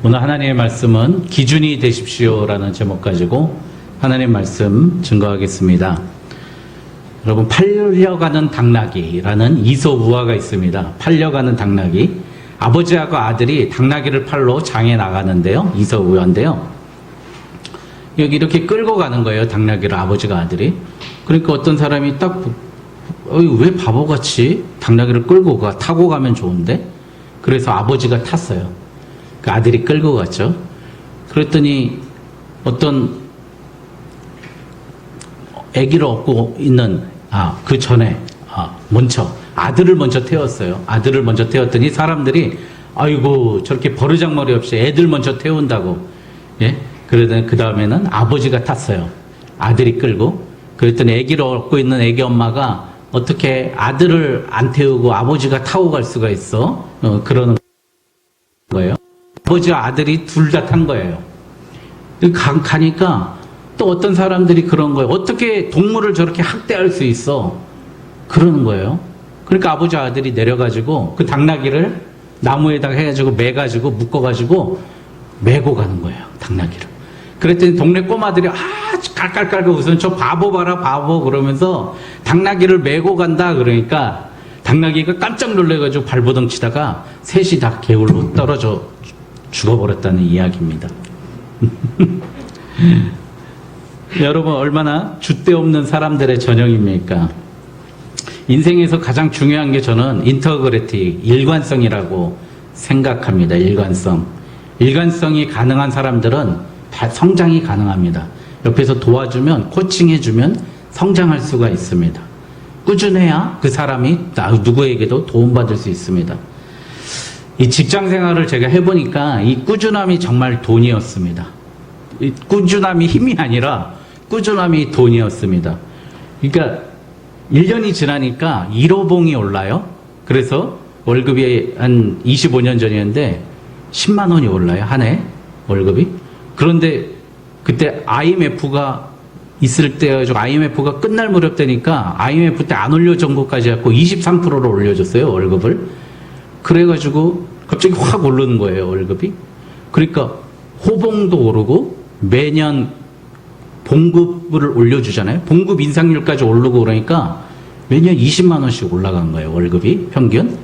오늘 하나님의 말씀은 기준이 되십시오라는 제목 가지고 하나님의 말씀 증거하겠습니다. 여러분, 팔려가는 당나귀라는 이솝우화가 있습니다. 팔려가는 당나귀. 아버지하고 아들이 당나귀를 팔러 장에 나가는데요. 이솝우화인데요. 여기 이렇게 끌고 가는 거예요. 당나귀를 아버지가 아들이. 그러니까 어떤 사람이 딱 왜 바보같이 당나귀를 끌고 가? 타고 가면 좋은데? 그래서 아버지가 탔어요. 그 아들이 끌고 갔죠. 그랬더니 어떤 아기를 얻고 있는 그 전에 먼저 아들을 먼저 태웠어요. 아들을 먼저 태웠더니 사람들이 아이고 저렇게 버르장머리 없이 애들 먼저 태운다고. 예? 그러더니 그 다음에는 아버지가 탔어요. 아들이 끌고. 그랬더니 아기를 얻고 있는 아기 엄마가 어떻게 아들을 안 태우고 아버지가 타고 갈 수가 있어? 그러는 거예요. 아버지와 아들이 둘 다 탄 거예요. 가니까 또 어떤 사람들이 그런 거예요. 어떻게 동물을 저렇게 학대할 수 있어? 그러는 거예요. 그러니까 아버지와 아들이 내려가지고 그 당나귀를 나무에다가 해가지고 매가지고 묶어가지고 메고 가는 거예요. 당나귀를. 그랬더니 동네 꼬마들이 깔깔깔깔 웃으면 저 바보 봐라 바보 그러면서 당나귀를 메고 간다 그러니까 당나귀가 깜짝 놀래가지고 발버둥 치다가 셋이 다 개울로 떨어져 죽어버렸다는 이야기입니다. 여러분, 얼마나 줏대 없는 사람들의 전형입니까? 인생에서 가장 중요한 게 저는 인터그리티, 일관성이라고 생각합니다. 일관성이 가능한 사람들은 성장이 가능합니다. 옆에서 도와주면, 코칭해주면 성장할 수가 있습니다. 꾸준해야 그 사람이 누구에게도 도움받을 수 있습니다. 이 직장 생활을 제가 해보니까 이 꾸준함이 정말 돈이었습니다. 이 꾸준함이 힘이 아니라 꾸준함이 돈이었습니다. 그러니까 1년이 지나니까 1호봉이 올라요. 그래서 월급이 한 25년 전이었는데 10만 원이 올라요. 한 해 월급이. 그런데 그때 IMF가 있을 때여가지고 IMF가 끝날 무렵 되니까 IMF 때 안 올려준 것까지 갖고 23%를 올려줬어요. 월급을. 그래가지고 갑자기 확 오르는 거예요. 월급이. 그러니까 호봉도 오르고 매년 봉급을 올려주잖아요. 봉급 인상률까지 오르고 그러니까 매년 20만 원씩 올라간 거예요. 월급이 평균.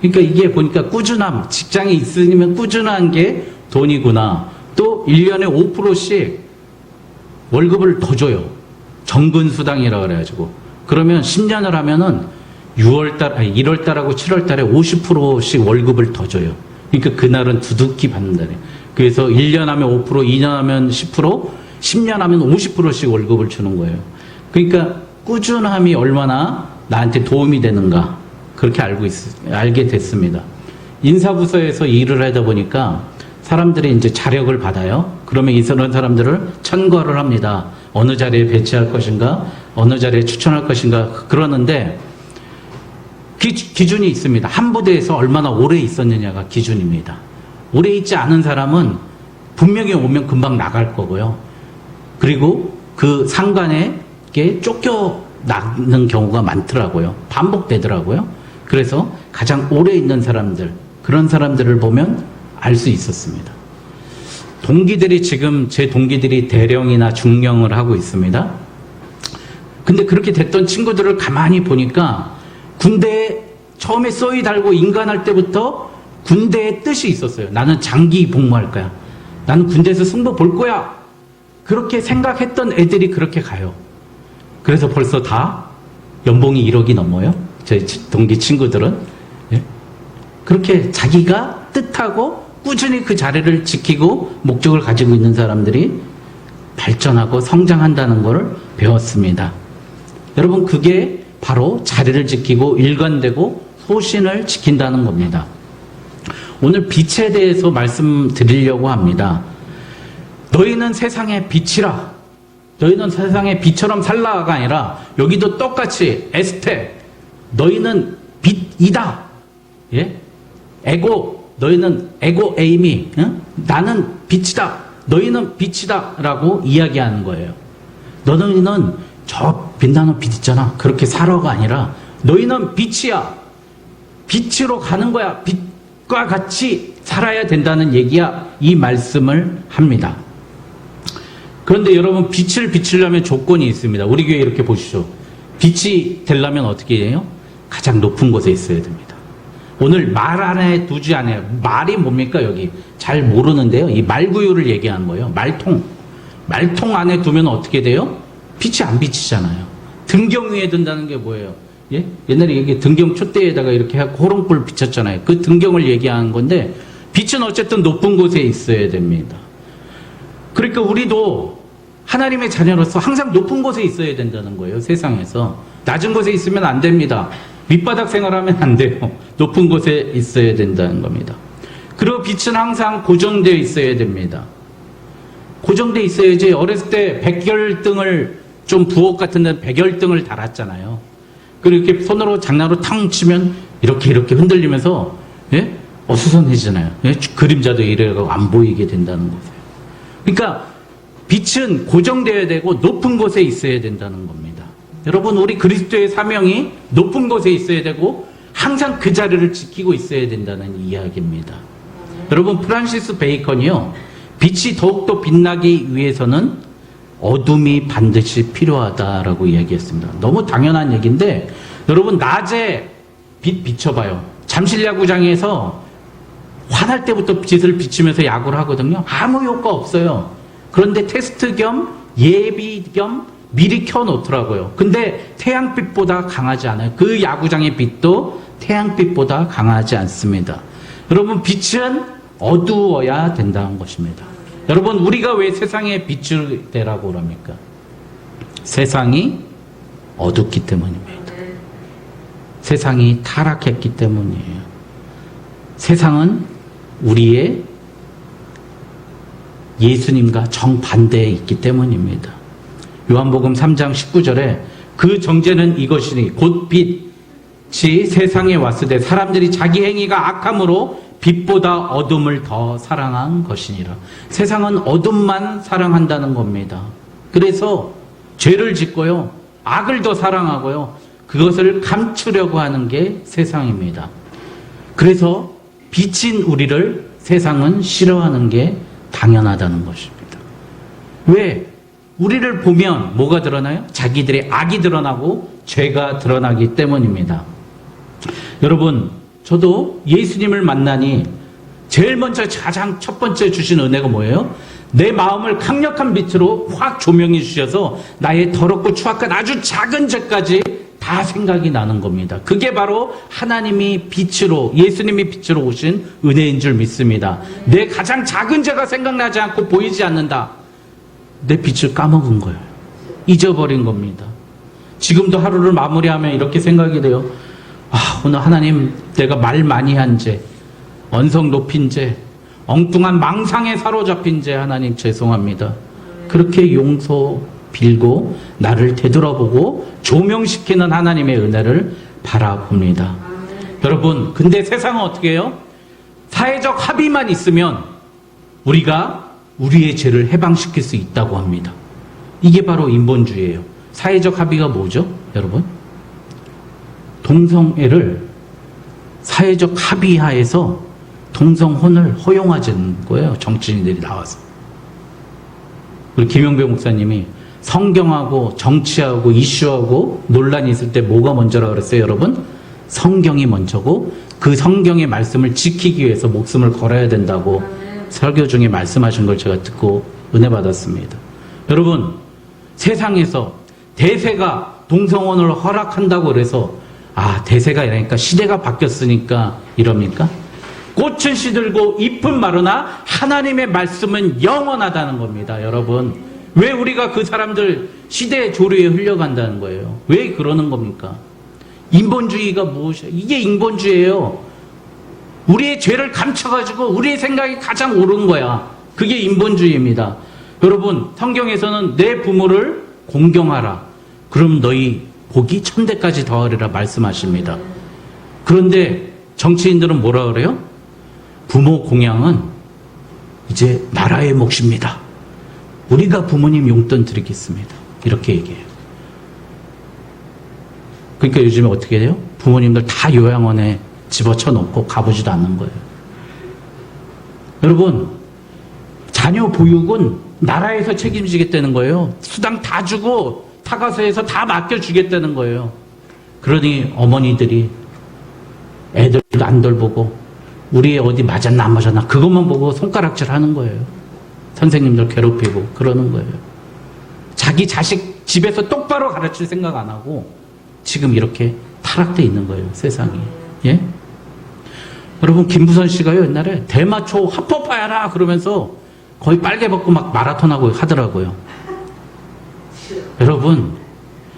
그러니까 이게 보니까 꾸준함, 직장에 있으면 꾸준한 게 돈이구나. 또 1년에 5%씩 월급을 더 줘요. 정근수당이라고 그래가지고. 그러면 10년을 하면은 1월달하고 7월달에 50%씩 월급을 더 줘요. 그러니까 그날은 두둑히 받는다네. 그래서 1년 하면 5%, 2년 하면 10%, 10년 하면 50%씩 월급을 주는 거예요. 그러니까 꾸준함이 얼마나 나한테 도움이 되는가 그렇게 알게 됐습니다. 인사부서에서 일을 하다 보니까 사람들이 이제 자력을 받아요. 그러면 이런 사람들을 천거를 합니다. 어느 자리에 배치할 것인가, 어느 자리에 추천할 것인가 그러는데 기준이 있습니다. 한 부대에서 얼마나 오래 있었느냐가 기준입니다. 오래 있지 않은 사람은 분명히 오면 금방 나갈 거고요. 그리고 그 상관에게 쫓겨나는 경우가 많더라고요. 반복되더라고요. 그래서 가장 오래 있는 사람들, 그런 사람들을 보면 알 수 있었습니다. 제 동기들이 대령이나 중령을 하고 있습니다. 근데 그렇게 됐던 친구들을 가만히 보니까 군대에 처음에 써이 달고 인간할 때부터 군대의 뜻이 있었어요. 나는 장기 복무할 거야. 나는 군대에서 승부 볼 거야. 그렇게 생각했던 애들이 그렇게 가요. 그래서 벌써 다 연봉이 1억이 넘어요. 제 동기 친구들은. 예? 그렇게 자기가 뜻하고 꾸준히 그 자리를 지키고 목적을 가지고 있는 사람들이 발전하고 성장한다는 것을 배웠습니다. 여러분, 그게 바로 자리를 지키고 일관되고 소신을 지킨다는 겁니다. 오늘 빛에 대해서 말씀드리려고 합니다. 너희는 세상의 빛이라. 너희는 세상의 빛처럼 살라가 아니라 여기도 똑같이 에스테 너희는 빛이다. 예? 너희는 에고 에이미, 나는 빛이다. 너희는 빛이다. 라고 이야기하는 거예요. 너희는 저 빛나는 빛 있잖아. 그렇게 살아가 아니라 너희는 빛이야. 빛으로 가는 거야. 빛과 같이 살아야 된다는 얘기야. 이 말씀을 합니다. 그런데 여러분, 빛을 비추려면 조건이 있습니다. 우리 교회 이렇게 보시죠. 빛이 되려면 어떻게 해요? 가장 높은 곳에 있어야 됩니다. 오늘 말 안에 두지 않아요. 말이 뭡니까? 여기 잘 모르는데요. 이 말구유를 얘기하는 거예요. 말통 안에 두면 어떻게 돼요? 빛이 안 비치잖아요. 등경 위에 둔다는 게 뭐예요? 예? 옛날에 이게 등경 촛대에다가 이렇게 하고 호롱불 비쳤잖아요. 그 등경을 얘기하는 건데, 빛은 어쨌든 높은 곳에 있어야 됩니다. 그러니까 우리도 하나님의 자녀로서 항상 높은 곳에 있어야 된다는 거예요. 세상에서. 낮은 곳에 있으면 안 됩니다. 밑바닥 생활하면 안 돼요. 높은 곳에 있어야 된다는 겁니다. 그리고 빛은 항상 고정되어 있어야 됩니다. 고정되어 있어야지. 어렸을 때 백열등을, 좀 부엌 같은 데는 백열등을 달았잖아요. 그리고 이렇게 손으로 장난으로 탕 치면 이렇게 흔들리면서, 예? 어수선해지잖아요. 예? 그림자도 이래가고 안 보이게 된다는 거예요. 그러니까 빛은 고정되어야 되고 높은 곳에 있어야 된다는 겁니다. 여러분, 우리 그리스도의 사명이 높은 곳에 있어야 되고 항상 그 자리를 지키고 있어야 된다는 이야기입니다. 여러분, 프란시스 베이컨이요, 빛이 더욱더 빛나기 위해서는 어둠이 반드시 필요하다라고 이야기했습니다. 너무 당연한 얘기인데, 여러분, 낮에 빛 비춰봐요. 잠실야구장에서 화날 때부터 빛을 비추면서 야구를 하거든요. 아무 효과 없어요. 그런데 테스트 겸 예비 겸 미리 켜놓더라고요. 근데 태양빛보다 강하지 않아요. 그 야구장의 빛도 태양빛보다 강하지 않습니다. 여러분, 빛은 어두워야 된다는 것입니다. 여러분, 우리가 왜 세상에 빛을 되라고 그럽니까? 세상이 어둡기 때문입니다. 세상이 타락했기 때문이에요. 세상은 우리의 예수님과 정반대에 있기 때문입니다. 요한복음 3장 19절에 그 정죄는 이것이니 곧 빛이 세상에 왔을 때 사람들이 자기 행위가 악함으로 빛보다 어둠을 더 사랑한 것이니라. 세상은 어둠만 사랑한다는 겁니다. 그래서 죄를 짓고요, 악을 더 사랑하고요, 그것을 감추려고 하는 게 세상입니다. 그래서 빛인 우리를 세상은 싫어하는 게 당연하다는 것입니다. 왜? 우리를 보면 뭐가 드러나요? 자기들의 악이 드러나고 죄가 드러나기 때문입니다. 여러분, 저도 예수님을 만나니 제일 먼저 가장 첫 번째 주신 은혜가 뭐예요? 내 마음을 강력한 빛으로 확 조명해 주셔서 나의 더럽고 추악한 아주 작은 죄까지 다 생각이 나는 겁니다. 그게 바로 하나님이 빛으로, 예수님이 빛으로 오신 은혜인 줄 믿습니다. 내 가장 작은 죄가 생각나지 않고 보이지 않는다. 내 빛을 까먹은 거예요. 잊어버린 겁니다. 지금도 하루를 마무리하면 이렇게 생각이 돼요. 오늘 하나님, 내가 말 많이 한 죄, 언성 높인 죄, 엉뚱한 망상에 사로잡힌 죄, 하나님 죄송합니다. 그렇게 용서 빌고 나를 되돌아보고 조명시키는 하나님의 은혜를 바라봅니다. 여러분, 근데 세상은 어떻게 해요? 사회적 합의만 있으면 우리가 우리의 죄를 해방시킬 수 있다고 합니다. 이게 바로 인본주의예요. 사회적 합의가 뭐죠, 여러분? 동성애를 사회적 합의하에서 동성혼을 허용하자는 거예요. 정치인들이 나와서. 우리 김영배 목사님이 성경하고 정치하고 이슈하고 논란이 있을 때 뭐가 먼저라 그랬어요, 여러분? 성경이 먼저고 그 성경의 말씀을 지키기 위해서 목숨을 걸어야 된다고 설교 중에 말씀하신 걸 제가 듣고 은혜 받았습니다. 여러분, 세상에서 대세가 동성혼을 허락한다고 그래서 대세가 이러니까 시대가 바뀌었으니까 이럽니까? 꽃은 시들고 잎은 마르나 하나님의 말씀은 영원하다는 겁니다. 여러분, 왜 우리가 그 사람들 시대의 조류에 흘려간다는 거예요? 왜 그러는 겁니까? 인본주의가 무엇이에요? 이게 인본주의예요. 우리의 죄를 감춰가지고 우리의 생각이 가장 옳은 거야. 그게 인본주의입니다. 여러분, 성경에서는 내 부모를 공경하라. 그럼 너희 복이 천대까지 더하리라 말씀하십니다. 그런데 정치인들은 뭐라 그래요? 부모 공양은 이제 나라의 몫입니다. 우리가 부모님 용돈 드리겠습니다. 이렇게 얘기해요. 그러니까 요즘에 어떻게 돼요? 부모님들 다 요양원에 집어쳐 놓고 가보지도 않는 거예요. 여러분, 자녀 보육은 나라에서 책임지겠다는 거예요. 수당 다 주고 타가서에서 다 맡겨주겠다는 거예요. 그러니 어머니들이 애들도 안 돌보고 우리 애 어디 맞았나 안 맞았나 그것만 보고 손가락질 하는 거예요. 선생님들 괴롭히고 그러는 거예요. 자기 자식 집에서 똑바로 가르칠 생각 안 하고 지금 이렇게 타락돼 있는 거예요. 세상이. 예? 여러분, 김부선 씨가요 옛날에 대마초 합법화해라 그러면서 거의 빨개 벗고 막 마라톤하고 하더라고요. 여러분,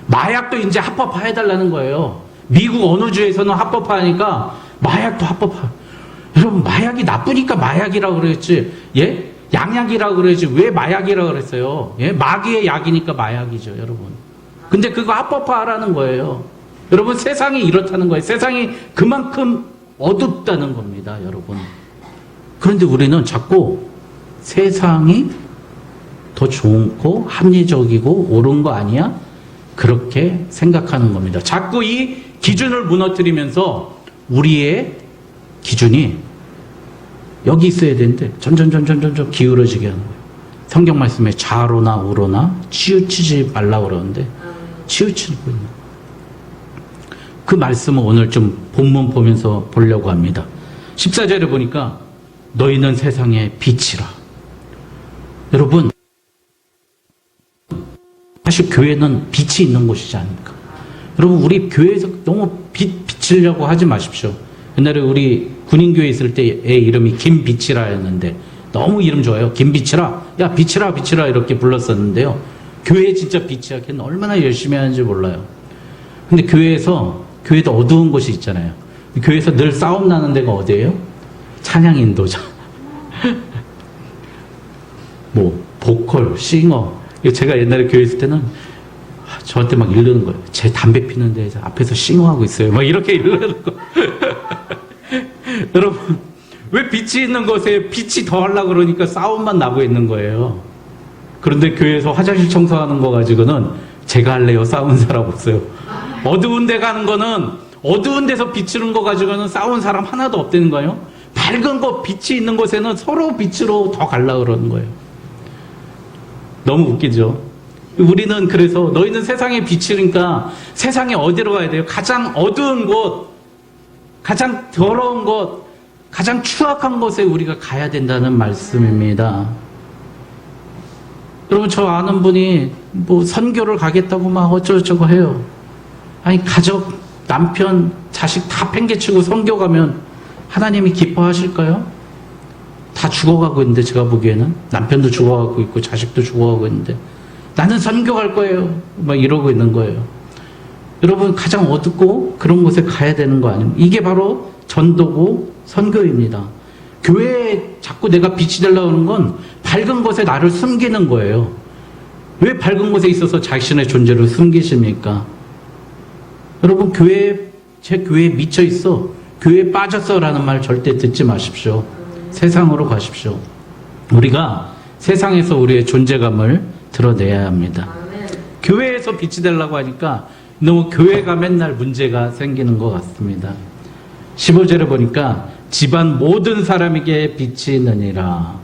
마약도 이제 합법화해달라는 거예요. 미국 어느 주에서는 합법화하니까 마약도 합법화. 여러분, 마약이 나쁘니까 마약이라고 그랬지. 예? 양약이라고 그러지 왜 마약이라고 그랬어요? 예? 마귀의 약이니까 마약이죠, 여러분. 근데 그거 합법화하라는 거예요. 여러분, 세상이 이렇다는 거예요. 세상이 그만큼 어둡다는 겁니다, 여러분. 그런데 우리는 자꾸 세상이 더 좋고 합리적이고 옳은 거 아니야? 그렇게 생각하는 겁니다. 자꾸 이 기준을 무너뜨리면서 우리의 기준이 여기 있어야 되는데 점점 기울어지게 하는 거예요. 성경 말씀에 좌로나 우로나 치우치지 말라고 그러는데 치우치고 있는 거예요. 그 말씀을 오늘 좀 본문 보면서 보려고 합니다. 14절에 보니까 너희는 세상의 빛이라. 여러분, 사실 교회는 빛이 있는 곳이지 않습니까? 여러분, 우리 교회에서 너무 비치려고 하지 마십시오. 옛날에 우리 군인교회 있을 때 애 이름이 김빛이라였는데 너무 이름 좋아요. 김빛이라. 야, 빛이라 이렇게 불렀었는데요. 교회 진짜 빛이야. 걔는 얼마나 열심히 하는지 몰라요. 근데 교회도 어두운 곳이 있잖아요. 교회에서 늘 싸움 나는 데가 어디예요? 찬양 인도자. 뭐 보컬, 싱어. 제가 옛날에 교회 있을 때는 저한테 막 이르는 거예요. 제 담배 피는데 앞에서 싱어하고 있어요. 막 이렇게 이르는 거. 여러분, 왜 빛이 있는 곳에 빛이 더 하려고 그러니까 싸움만 나고 있는 거예요. 그런데 교회에서 화장실 청소하는 거 가지고는 제가 할래요. 싸운 사람 없어요. 어두운 데 가는 거는 어두운 데서 비추는 거 가지고는 싸운 사람 하나도 없다는 거예요. 밝은 곳, 빛이 있는 곳에는 서로 빛으로 더 가려고 그러는 거예요. 너무 웃기죠? 우리는 그래서 너희는 세상의 빛이니까 세상에 어디로 가야 돼요? 가장 어두운 곳, 가장 더러운 곳, 가장 추악한 곳에 우리가 가야 된다는 말씀입니다. 여러분, 저 아는 분이 뭐 선교를 가겠다고 막 어쩌고저쩌고 해요. 아니, 가족, 남편, 자식 다 팽개치고 선교 가면 하나님이 기뻐하실까요? 다 죽어가고 있는데, 제가 보기에는 남편도 죽어가고 있고 자식도 죽어가고 있는데 나는 선교 갈 거예요 막 이러고 있는 거예요. 여러분, 가장 어둡고 그런 곳에 가야 되는 거 아닙니까? 이게 바로 전도고 선교입니다. 교회에 자꾸 내가 빛이 되려고 하는 건 밝은 곳에 나를 숨기는 거예요. 왜 밝은 곳에 있어서 자신의 존재를 숨기십니까? 여러분, 제 교회에 미쳐 있어, 교회에 빠졌어 라는 말 절대 듣지 마십시오. 세상으로 가십시오. 우리가 세상에서 우리의 존재감을 드러내야 합니다. 교회에서 빛이 되려고 하니까 너무 교회가 맨날 문제가 생기는 것 같습니다. 15절에 보니까 집안 모든 사람에게 빛이 있느니라.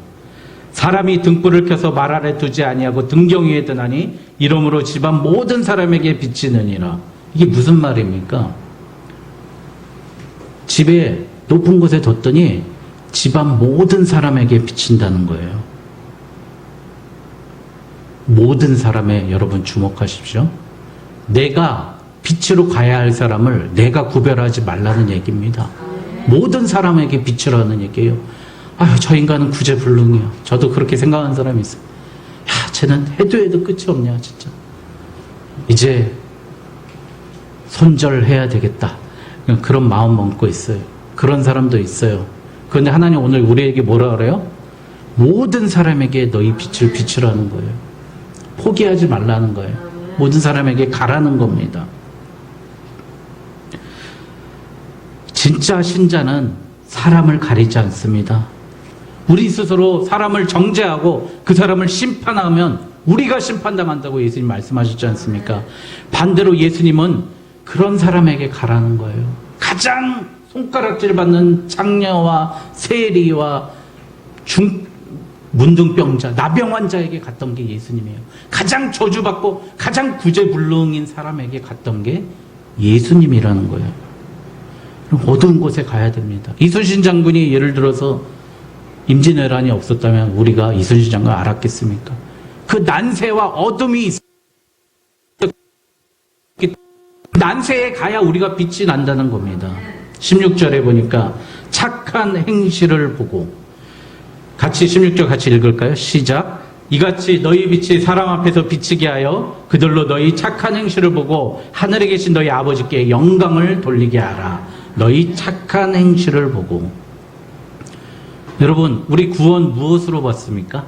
사람이 등불을 켜서 말 아래 두지 아니하고 등경 위에 드나니 이러므로 집안 모든 사람에게 빛이 있느니라. 이게 무슨 말입니까? 집에 높은 곳에 뒀더니 집안 모든 사람에게 비친다는 거예요. 모든 사람에 여러분 주목하십시오. 내가 빛으로 가야 할 사람을 내가 구별하지 말라는 얘기입니다. 모든 사람에게 빛이라는 얘기예요. 아유, 저 인간은 구제불능이야. 저도 그렇게 생각하는 사람이 있어요. 야, 쟤는 해도 끝이 없냐, 진짜. 이제 손절해야 되겠다. 그런 마음 먹고 있어요. 그런 사람도 있어요. 그런데 하나님 오늘 우리에게 뭐라 그래요? 모든 사람에게 너희 빛을 비추라는 거예요. 포기하지 말라는 거예요. 모든 사람에게 가라는 겁니다. 진짜 신자는 사람을 가리지 않습니다. 우리 스스로 사람을 정죄하고 그 사람을 심판하면 우리가 심판당한다고 예수님 말씀하셨지 않습니까? 반대로 예수님은 그런 사람에게 가라는 거예요. 가장 손가락질 받는 장녀와 세리와 문둥병자, 나병 환자에게 갔던 게 예수님이에요. 가장 저주받고 가장 구제불능인 사람에게 갔던 게 예수님이라는 거예요. 그럼 어두운 곳에 가야 됩니다. 이순신 장군이 예를 들어서 임진왜란이 없었다면 우리가 이순신 장군을 알았겠습니까? 그 난세와 어둠이 난세에 가야 우리가 빛이 난다는 겁니다. 16절에 보니까 착한 행실을 보고, 같이 16절 같이 읽을까요? 시작. 이같이 너희 빛이 사람 앞에서 비치게 하여 그들로 너희 착한 행실을 보고 하늘에 계신 너희 아버지께 영광을 돌리게 하라. 너희 착한 행실을 보고. 여러분, 우리 구원 무엇으로 받습니까?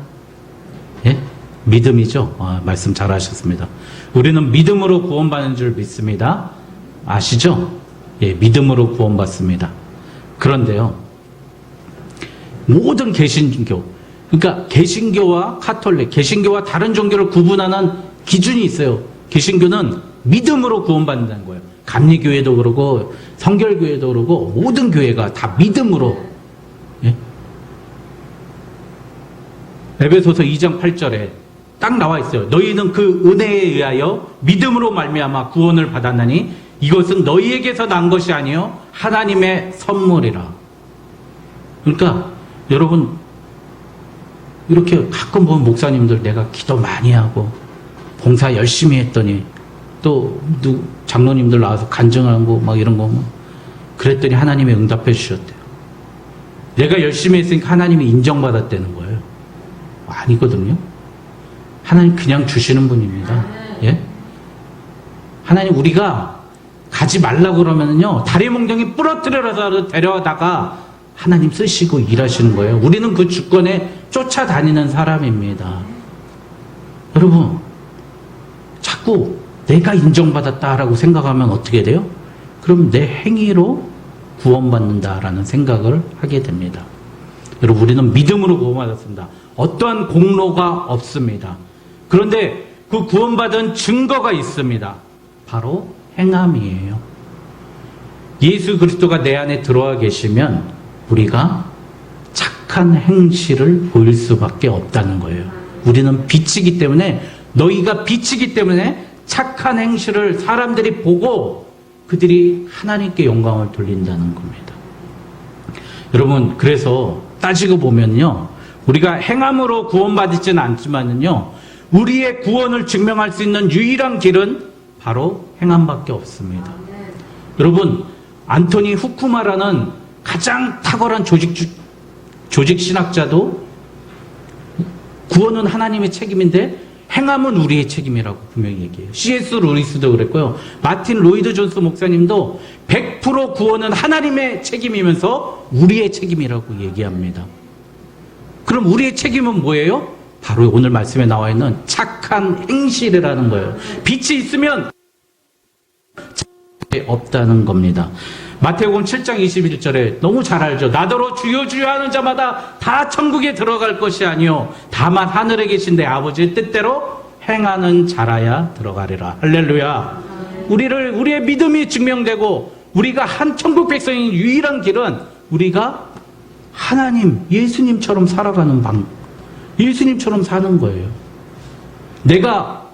예? 믿음이죠. 말씀 잘하셨습니다. 우리는 믿음으로 구원받는 줄 믿습니다. 아시죠? 예, 믿음으로 구원받습니다. 그런데요, 모든 개신교, 그러니까 개신교와 카톨릭, 개신교와 다른 종교를 구분하는 기준이 있어요. 개신교는 믿음으로 구원받는다는 거예요. 감리교회도 그러고 성결교회도 그러고 모든 교회가 다 믿음으로. 예? 에베소서 2장 8절에 딱 나와 있어요. 너희는 그 은혜에 의하여 믿음으로 말미암아 구원을 받았나니 이것은 너희에게서 난 것이 아니요 하나님의 선물이라. 그러니까 여러분, 이렇게 가끔 보면 목사님들 내가 기도 많이 하고 봉사 열심히 했더니 또 장로님들 나와서 간증하고 막 이런 거 그랬더니 하나님이 응답해 주셨대요. 내가 열심히 했으니까 하나님이 인정받았다는 거예요. 아니거든요. 하나님 그냥 주시는 분입니다. 예? 하나님 우리가 가지 말라고 그러면요 다리 몽둥이 부러뜨려서 데려다가 하나님 쓰시고 일하시는 거예요. 우리는 그 주권에 쫓아다니는 사람입니다. 여러분, 자꾸 내가 인정받았다라고 생각하면 어떻게 돼요? 그럼 내 행위로 구원받는다라는 생각을 하게 됩니다. 여러분, 우리는 믿음으로 구원받았습니다. 어떠한 공로가 없습니다. 그런데 그 구원받은 증거가 있습니다. 바로 행함이에요. 예수 그리스도가 내 안에 들어와 계시면 우리가 착한 행실을 보일 수밖에 없다는 거예요. 우리는 빛이기 때문에, 너희가 빛이기 때문에 착한 행실을 사람들이 보고 그들이 하나님께 영광을 돌린다는 겁니다. 여러분, 그래서 따지고 보면요, 우리가 행함으로 구원받지는 않지만은요, 우리의 구원을 증명할 수 있는 유일한 길은 바로 행함밖에 없습니다. 여러분, 안토니 후쿠마라는 가장 탁월한 조직신학자도 구원은 하나님의 책임인데 행함은 우리의 책임이라고 분명히 얘기해요. C.S. 루이스도 그랬고요. 마틴 로이드 존스 목사님도 100% 구원은 하나님의 책임이면서 우리의 책임이라고 얘기합니다. 그럼 우리의 책임은 뭐예요? 바로 오늘 말씀에 나와 있는 착한 행실이라는 거예요. 빛이 있으면 없다는 겁니다. 마태복음 7장 21절에 너무 잘 알죠. 나더러 주여 주여 하는 자마다 다 천국에 들어갈 것이 아니요 다만 하늘에 계신 내 아버지의 뜻대로 행하는 자라야 들어가리라. 할렐루야. 우리의 믿음이 증명되고 우리가 한 천국 백성인 유일한 길은 우리가 하나님, 예수님처럼 살아가는 예수님처럼 사는 거예요. 내가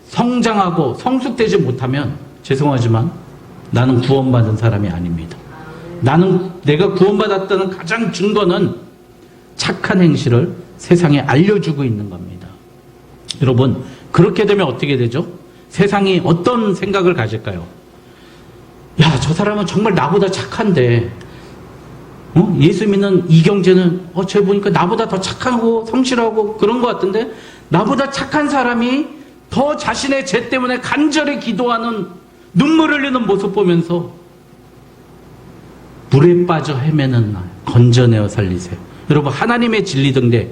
성장하고 성숙되지 못하면 죄송하지만 나는 구원받은 사람이 아닙니다. 내가 구원받았다는 가장 증거는 착한 행실을 세상에 알려주고 있는 겁니다. 여러분, 그렇게 되면 어떻게 되죠? 세상이 어떤 생각을 가질까요? 야, 저 사람은 정말 나보다 착한데, 예수 믿는 이경재는, 쟤 보니까 나보다 더 착하고 성실하고 그런 것 같은데, 나보다 착한 사람이 더 자신의 죄 때문에 간절히 기도하는 눈물 흘리는 모습 보면서 물에 빠져 헤매는 날 건져내어 살리세요. 여러분, 하나님의 진리 등대,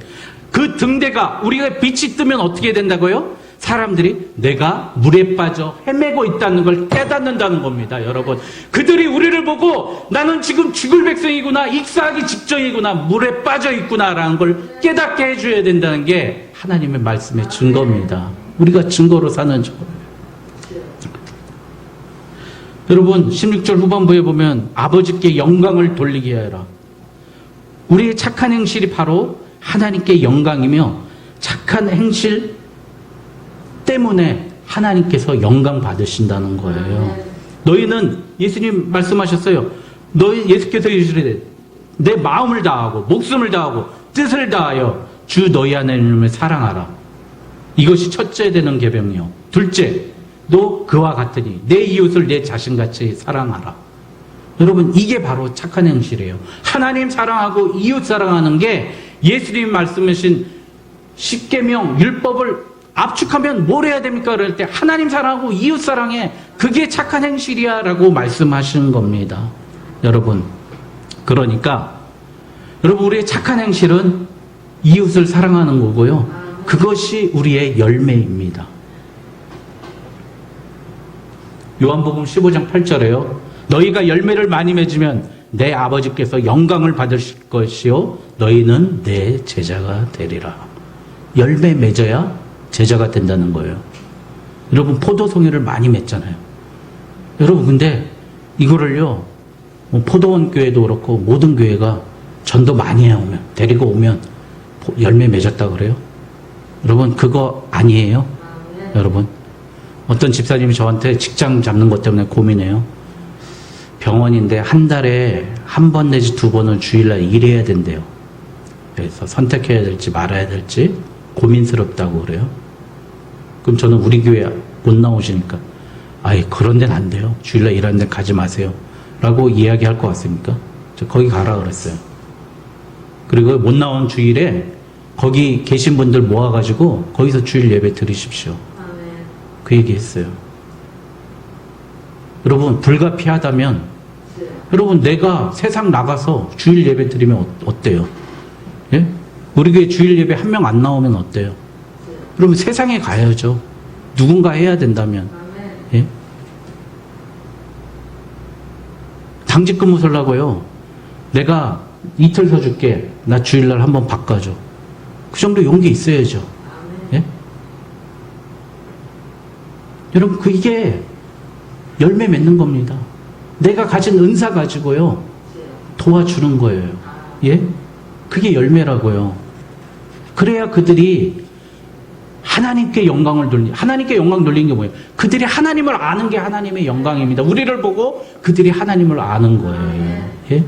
그 등대가 우리가 빛이 뜨면 어떻게 된다고요? 사람들이 내가 물에 빠져 헤매고 있다는 걸 깨닫는다는 겁니다. 여러분, 그들이 우리를 보고 나는 지금 죽을 백성이구나, 익사하기 직전이구나, 물에 빠져 있구나라는 걸 깨닫게 해줘야 된다는 게 하나님의 말씀의 증거입니다. 우리가 증거로 사는 저. 여러분, 16절 후반부에 보면 아버지께 영광을 돌리게 하라. 우리의 착한 행실이 바로 하나님께 영광이며 착한 행실 때문에 하나님께서 영광 받으신다는 거예요. 너희는 예수님 말씀하셨어요. 너희 예수께서 이르시되 내 마음을 다하고 목숨을 다하고 뜻을 다하여 주 너희 하나님을 사랑하라. 이것이 첫째 되는 계명이요. 둘째, 너 그와 같으니 내 이웃을 내 자신같이 사랑하라. 여러분, 이게 바로 착한 행실이에요. 하나님 사랑하고 이웃 사랑하는 게 예수님 말씀하신 십계명 율법을 압축하면 뭘 해야 됩니까? 그럴 때 하나님 사랑하고 이웃 사랑해. 그게 착한 행실이야 라고 말씀하시는 겁니다. 여러분, 그러니까 여러분, 우리의 착한 행실은 이웃을 사랑하는 거고요. 그것이 우리의 열매입니다. 요한복음 15장 8절에요. 너희가 열매를 많이 맺으면 내 아버지께서 영광을 받으실 것이요 너희는 내 제자가 되리라. 열매 맺어야 제자가 된다는 거예요. 여러분, 포도송이를 많이 맺잖아요. 여러분, 근데 이거를요, 포도원 교회도 그렇고 모든 교회가 전도 많이 해오면, 데리고 오면 열매 맺었다 그래요? 여러분, 그거 아니에요. 여러분, 어떤 집사님이 저한테 직장 잡는 것 때문에 고민해요. 병원인데 한 달에 한 번 내지 두 번은 주일날 일해야 된대요. 그래서 선택해야 될지 말아야 될지 고민스럽다고 그래요. 그럼 저는 우리 교회 못 나오시니까 아이, 그런 데는 안 돼요. 주일날 일하는 데 가지 마세요 라고 이야기할 것 같습니까? 저 거기 가라 그랬어요. 그리고 못 나온 주일에 거기 계신 분들 모아가지고 거기서 주일 예배 드리십시오. 그 얘기 했어요. 여러분, 불가피하다면 여러분, 내가 세상 나가서 주일 예배 드리면 어때요? 예? 우리 교회 주일 예배 한 명 안 나오면 어때요? 여러분, 세상에 가야죠. 누군가 해야 된다면. 예? 당직 근무 서려고요. 내가 이틀 서줄게. 나 주일날 한번 바꿔줘. 그 정도 용기 있어야죠. 예? 여러분, 이게 열매 맺는 겁니다. 내가 가진 은사 가지고요, 도와주는 거예요. 예? 그게 열매라고요. 그래야 그들이 하나님께 영광을 하나님께 영광 돌리는 게 뭐예요? 그들이 하나님을 아는 게 하나님의 영광입니다. 우리를 보고 그들이 하나님을 아는 거예요. 예?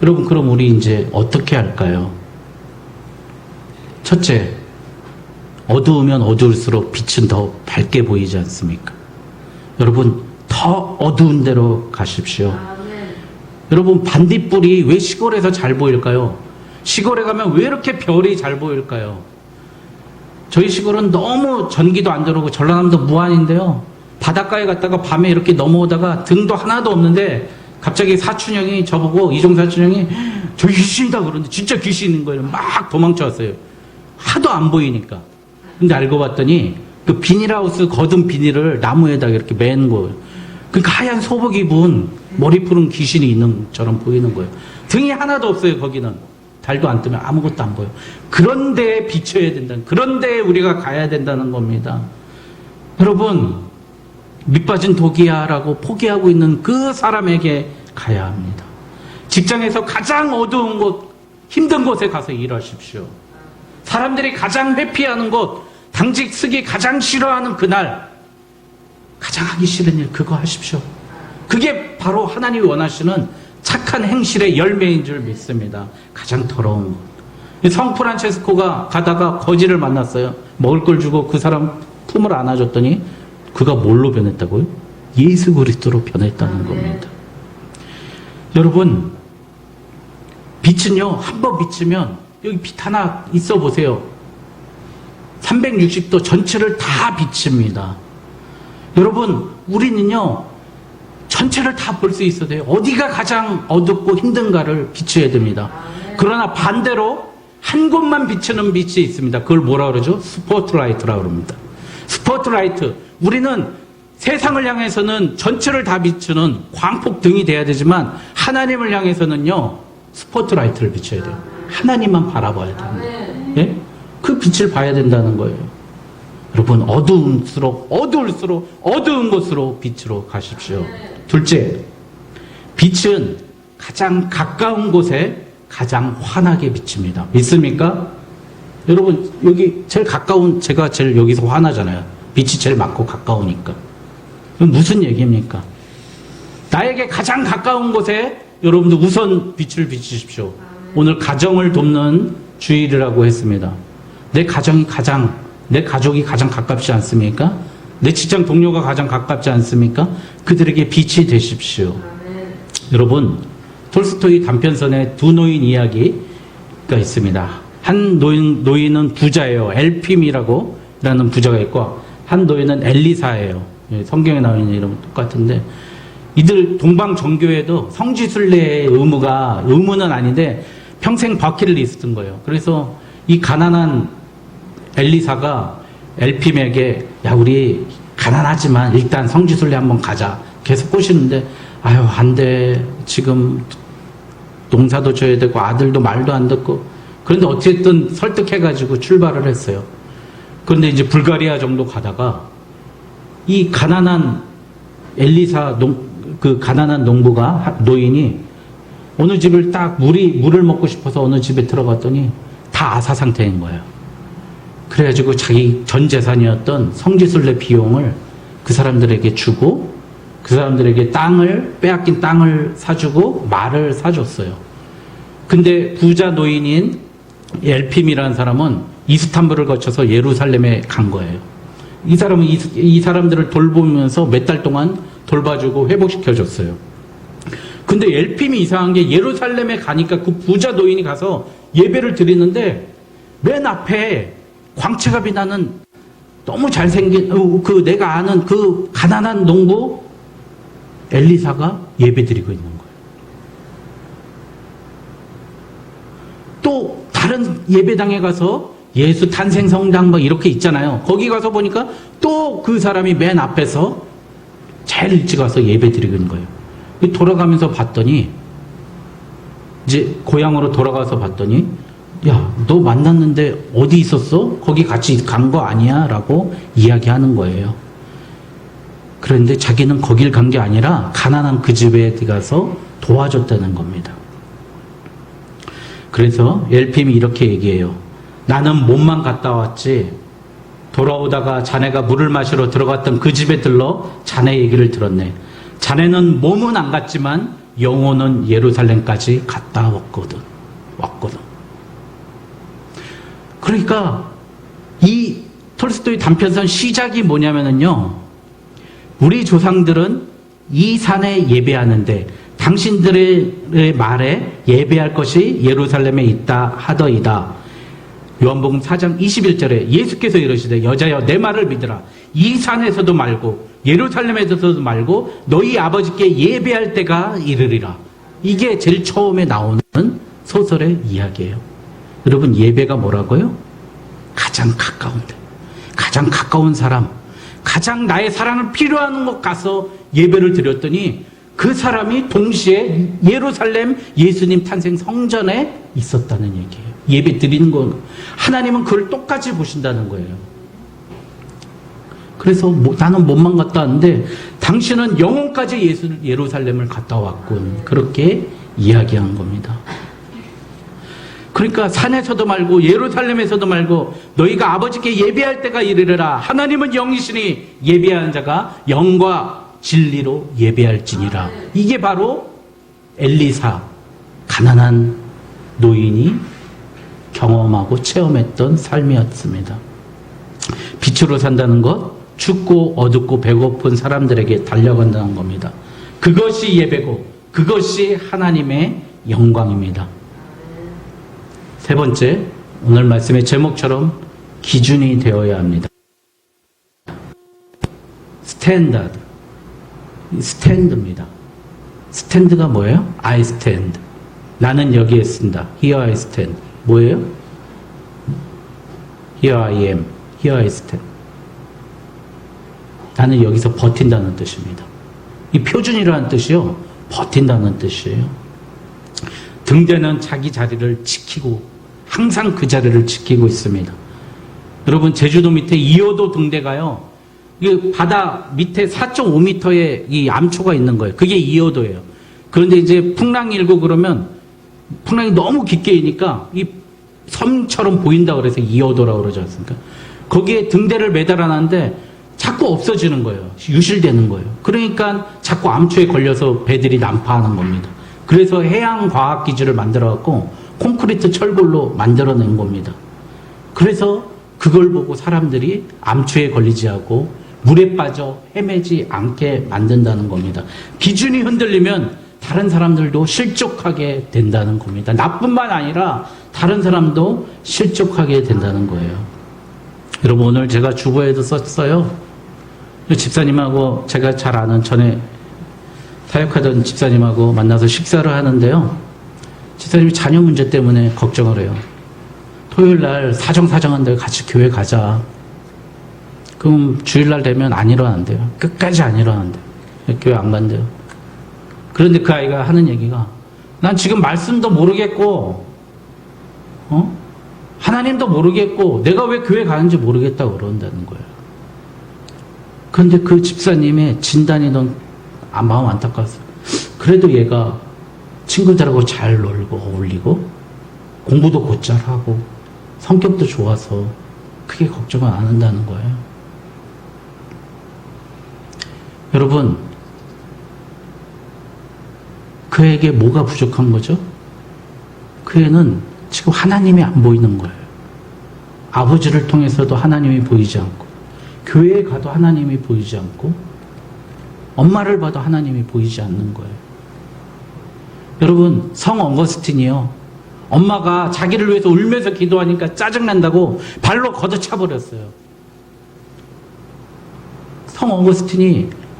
여러분, 그럼 우리 이제 어떻게 할까요? 첫째, 어두우면 어두울수록 빛은 더 밝게 보이지 않습니까? 여러분, 더 어두운 데로 가십시오. 여러분, 반딧불이 왜 시골에서 잘 보일까요? 시골에 가면 왜 이렇게 별이 잘 보일까요? 저희 시골은 너무 전기도 안 들어오고 전라남도 무안인데요. 바닷가에 갔다가 밤에 이렇게 넘어오다가 등도 하나도 없는데 갑자기 사촌 형이 저보고, 이종 사촌 형이 저 귀신이다 그러는데 진짜 귀신인 거예요. 막 도망쳐왔어요. 하도 안 보이니까. 근데 알고 봤더니 그 비닐하우스 거둔 비닐을 나무에다 이렇게 맨 거예요. 그러니까 하얀 소복 입은 머리 푸른 귀신이 있는 것처럼 보이는 거예요. 등이 하나도 없어요. 거기는 달도 안 뜨면 아무것도 안 보여요. 그런 데에 비춰야 된다는, 그런 데에 우리가 가야 된다는 겁니다. 여러분, 밑빠진 독이야라고 포기하고 있는 그 사람에게 가야 합니다. 직장에서 가장 어두운 곳, 힘든 곳에 가서 일하십시오. 사람들이 가장 회피하는 곳, 당직 쓰기 가장 싫어하는 그날, 가장 하기 싫은 일, 그거 하십시오. 그게 바로 하나님이 원하시는 착한 행실의 열매인 줄 믿습니다. 가장 더러운 것. 성 프란체스코가 가다가 거지를 만났어요. 먹을 걸 주고 그 사람 품을 안아줬더니 그가 뭘로 변했다고요? 예수 그리스도로 변했다는 겁니다. 여러분, 빛은요, 한번 비치면, 여기 빛 하나 있어 보세요. 360도 전체를 다 비칩니다. 여러분, 우리는요, 전체를 다 볼 수 있어야 돼요. 어디가 가장 어둡고 힘든가를 비춰야 됩니다. 그러나 반대로 한 곳만 비추는 빛이 있습니다. 그걸 뭐라 그러죠? 스포트라이트라고 합니다. 스포트라이트. 우리는 세상을 향해서는 전체를 다 비추는 광폭등이 돼야 되지만 하나님을 향해서는요, 스포트라이트를 비춰야 돼요. 하나님만 바라봐야 됩니다. 예? 그 빛을 봐야 된다는 거예요. 여러분, 어두울수록 어두운 곳으로 빛으로 가십시오. 둘째, 빛은 가장 가까운 곳에 가장 환하게 비칩니다. 믿습니까? 여러분, 여기 제일 가까운, 제가 제일 여기서 환하잖아요. 빛이 제일 많고 가까우니까. 그럼 무슨 얘기입니까? 나에게 가장 가까운 곳에 여러분들 우선 빛을 비추십시오. 오늘 가정을 돕는 주일이라고 했습니다. 내 가정이 내 가족이 가장 가깝지 않습니까? 내 직장 동료가 가장 가깝지 않습니까? 그들에게 빛이 되십시오. 여러분, 톨스토이 단편선에 두 노인 이야기가 있습니다. 한 노인은 부자예요. 엘핌이라고 라는 부자가 있고, 한 노인은 엘리사예요. 성경에 나오는 이름은 똑같은데, 이들 동방정교회도 성지순례의 의무는 아닌데 평생 버킷리스트인 거예요. 그래서 이 가난한 엘리사가 엘핌에게, 야, 우리 가난하지만 일단 성지순례 한번 가자. 계속 꼬시는데, 아유, 안 돼. 지금 농사도 져야 되고 아들도 말도 안 듣고. 그런데 어쨌든 설득해가지고 출발을 했어요. 그런데 이제 불가리아 정도 가다가 이 가난한 엘리사 그 가난한 노인이 어느 집을 딱 물을 먹고 싶어서 어느 집에 들어갔더니 다 아사 상태인 거예요. 그래가지고 자기 전 재산이었던 성지순례 비용을 그 사람들에게 주고, 그 사람들에게 빼앗긴 땅을 사주고 말을 사줬어요. 근데 부자 노인인 엘핌이라는 사람은 이스탄불을 거쳐서 예루살렘에 간 거예요. 이 사람은 이 사람들을 돌보면서 몇 달 동안 돌봐주고 회복시켜줬어요. 근데 엘핌이 이상한 게 예루살렘에 가니까 그 부자 노인이 가서 예배를 드리는데 맨 앞에 광채가 빛나는 너무 잘생긴 내가 아는 그 가난한 농부 엘리사가 예배 드리고 있는 거예요. 또 다른 예배당에 가서 예수 탄생 성당 막 이렇게 있잖아요. 거기 가서 보니까 또 그 사람이 맨 앞에서 제일 일찍 와서 예배 드리고 있는 거예요. 돌아가면서 봤더니, 이제 고향으로 돌아가서 봤더니, 야, 너 만났는데 어디 있었어? 거기 같이 간 거 아니야? 라고 이야기하는 거예요. 그런데 자기는 거길 간 게 아니라 가난한 그 집에 가서 도와줬다는 겁니다. 그래서 엘핌이 이렇게 얘기해요. 나는 몸만 갔다 왔지, 돌아오다가 자네가 물을 마시러 들어갔던 그 집에 들러 자네 얘기를 들었네. 자네는 몸은 안 갔지만 영혼은 예루살렘까지 갔다 왔거든. 그러니까 이 톨스토이 단편선 시작이 뭐냐면요, 우리 조상들은 이 산에 예배하는데 당신들의 말에 예배할 것이 예루살렘에 있다 하더이다. 요한복음 4장 21절에 예수께서 이러시되, 여자여 내 말을 믿으라. 이 산에서도 말고 예루살렘에서도 말고 너희 아버지께 예배할 때가 이르리라. 이게 제일 처음에 나오는 소설의 이야기예요. 여러분, 예배가 뭐라고요? 가장 가까운데, 가장 가까운 사람, 가장 나의 사랑을 필요한 곳 가서 예배를 드렸더니 그 사람이 동시에 예루살렘 예수님 탄생 성전에 있었다는 얘기예요. 예배 드리는 건 하나님은 그걸 똑같이 보신다는 거예요. 그래서 나는 몸만 갔다 왔는데 당신은 영혼까지 예루살렘을 갔다 왔군. 그렇게 이야기한 겁니다. 그러니까 산에서도 말고 예루살렘에서도 말고 너희가 아버지께 예배할 때가 이르리라. 하나님은 영이시니 예배하는 자가 영과 진리로 예배할지니라. 이게 바로 엘리사, 가난한 노인이 경험하고 체험했던 삶이었습니다. 빛으로 산다는 것, 춥고 어둡고 배고픈 사람들에게 달려간다는 겁니다. 그것이 예배고 그것이 하나님의 영광입니다. 세 번째, 오늘 말씀의 제목처럼 기준이 되어야 합니다. 스탠드입니다. 스탠드가 뭐예요? I stand. 나는 여기에 쓴다. Here I stand. 뭐예요? Here I am. Here I stand. 나는 여기서 버틴다는 뜻입니다. 이 표준이라는 뜻이요, 버틴다는 뜻이에요. 등대는 자기 자리를 지키고 항상 그 자리를 지키고 있습니다. 여러분, 제주도 밑에 이호도 등대가요, 이 바다 밑에 4.5m의 이 암초가 있는 거예요. 그게 이호도예요. 그런데 이제 풍랑이 일고 그러면 풍랑이 너무 깊게이니까 이 섬처럼 보인다 그래서 이어도라고 그러지 않습니까? 거기에 등대를 매달아놨는데 자꾸 없어지는 거예요. 유실되는 거예요. 그러니까 자꾸 암초에 걸려서 배들이 난파하는 겁니다. 그래서 해양과학기지를 만들어갖고 콘크리트 철골로 만들어낸 겁니다. 그래서 그걸 보고 사람들이 암초에 걸리지 않고 물에 빠져 헤매지 않게 만든다는 겁니다. 기준이 흔들리면 다른 사람들도 실족하게 된다는 겁니다. 나뿐만 아니라 다른 사람도 실족하게 된다는 거예요. 여러분, 오늘 제가 주보에도 썼어요. 집사님하고 제가 잘 아는 전에 사역하던 집사님하고 만나서 식사를 하는데요. 집사님이 자녀 문제 때문에 걱정을 해요. 토요일 날 사정한데 같이 교회 가자. 그럼 주일날 되면 안 일어난대요. 끝까지 안 일어난대요. 교회 안 간대요. 그런데 그 아이가 하는 얘기가, 난 지금 말씀도 모르겠고 하나님도 모르겠고 내가 왜 교회 가는지 모르겠다고 그런다는 거예요. 그런데 그 집사님의 진단이 너무 마음 안타까웠어요. 그래도 얘가 친구들하고 잘 놀고 어울리고 공부도 곧잘 하고 성격도 좋아서 크게 걱정을 안 한다는 거예요. 여러분, 그에게 뭐가 부족한 거죠? 그 애는 지금 하나님이 안 보이는 거예요. 아버지를 통해서도 하나님이 보이지 않고, 교회에 가도 하나님이 보이지 않고, 엄마를 봐도 하나님이 보이지 않는 거예요. 여러분, 성 어거스틴이요, 엄마가 자기를 위해서 울면서 기도하니까 짜증난다고 발로 걷어차버렸어요. 성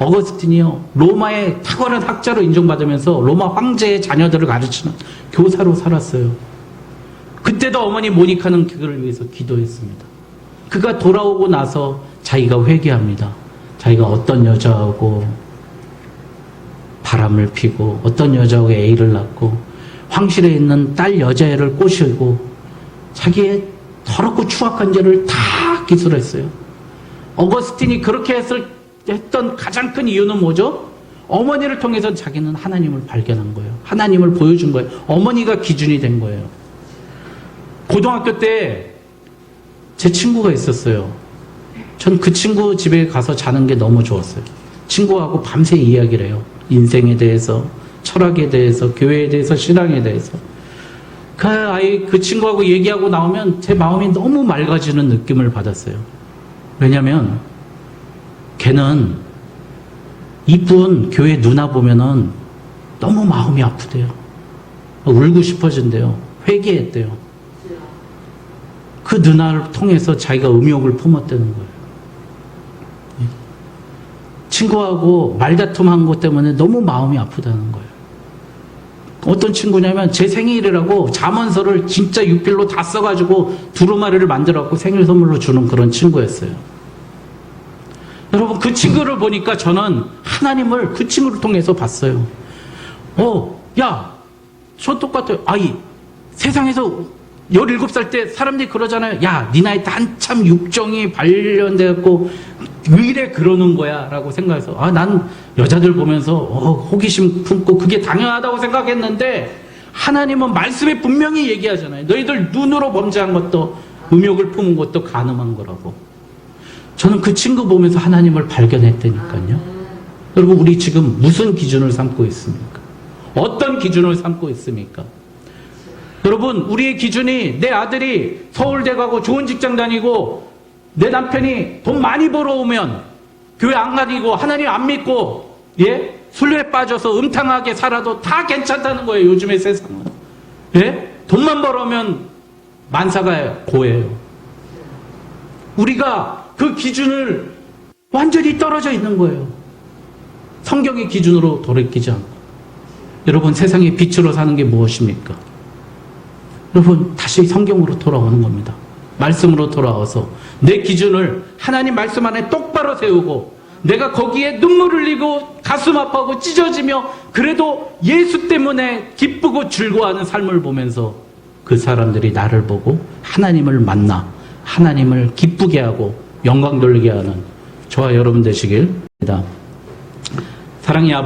어거스틴이요, 로마의 탁월한 학자로 인정받으면서 로마 황제의 자녀들을 가르치는 교사로 살았어요. 그때도 어머니 모니카는 그를 위해서 기도했습니다. 그가 돌아오고 나서 자기가 회개합니다. 자기가 어떤 여자하고 바람을 피고 어떤 여자하고 애를 낳고 황실에 있는 딸 여자애를 꼬시고 자기의 더럽고 추악한 죄를 다 기술했어요. 어거스틴이 그렇게 했던 가장 큰 이유는 뭐죠? 어머니를 통해서 자기는 하나님을 발견한 거예요. 하나님을 보여준 거예요. 어머니가 기준이 된 거예요. 고등학교 때 제 친구가 있었어요. 전 그 친구 집에 가서 자는 게 너무 좋았어요. 친구하고 밤새 이야기를 해요. 인생에 대해서, 철학에 대해서, 교회에 대해서, 신앙에 대해서. 그 친구하고 얘기하고 나오면 제 마음이 너무 맑아지는 느낌을 받았어요. 왜냐면 걔는 이쁜 교회 누나 보면은 너무 마음이 아프대요. 울고 싶어진대요. 회개했대요. 그 누나를 통해서 자기가 음욕을 품었다는 거예요. 친구하고 말다툼한 것 때문에 너무 마음이 아프다는 거예요. 어떤 친구냐면 제 생일이라고 잠언서를 진짜 육필로 다 써가지고 두루마리를 만들어갖고 생일 선물로 주는 그런 친구였어요. 여러분, 그 친구를 보니까 저는 하나님을 그 친구를 통해서 봤어요. 야, 저 똑같아요. 세상에서 17살 때 사람들이 그러잖아요. 야, 네 나이 때 한참 육정이 발현되었고 왜 이래 그러는 거야? 라고 생각해서 난 여자들 보면서 호기심 품고 그게 당연하다고 생각했는데 하나님은 말씀에 분명히 얘기하잖아요. 너희들 눈으로 범죄한 것도 음욕을 품은 것도 간음한 거라고. 저는 그 친구 보면서 하나님을 발견했다니까요. 여러분, 우리 지금 무슨 기준을 삼고 있습니까? 어떤 기준을 삼고 있습니까? 여러분, 우리의 기준이 내 아들이 서울대 가고 좋은 직장 다니고 내 남편이 돈 많이 벌어오면 교회 안 다니고 하나님 안 믿고 술에 빠져서 음탕하게 살아도 다 괜찮다는 거예요. 요즘의 세상은. 돈만 벌어오면 만사가 고예요. 우리가 그 기준을 완전히 떨어져 있는 거예요. 성경의 기준으로 돌이키지 않고. 여러분, 세상의 빛으로 사는 게 무엇입니까? 여러분, 다시 성경으로 돌아오는 겁니다. 말씀으로 돌아와서 내 기준을 하나님 말씀 안에 똑바로 세우고 내가 거기에 눈물 흘리고 가슴 아파하고 찢어지며 그래도 예수 때문에 기쁘고 즐거워하는 삶을 보면서 그 사람들이 나를 보고 하나님을 만나 하나님을 기쁘게 하고 영광 돌리게 하는 저와 여러분 되시길 바랍니다. 사랑의 아버지,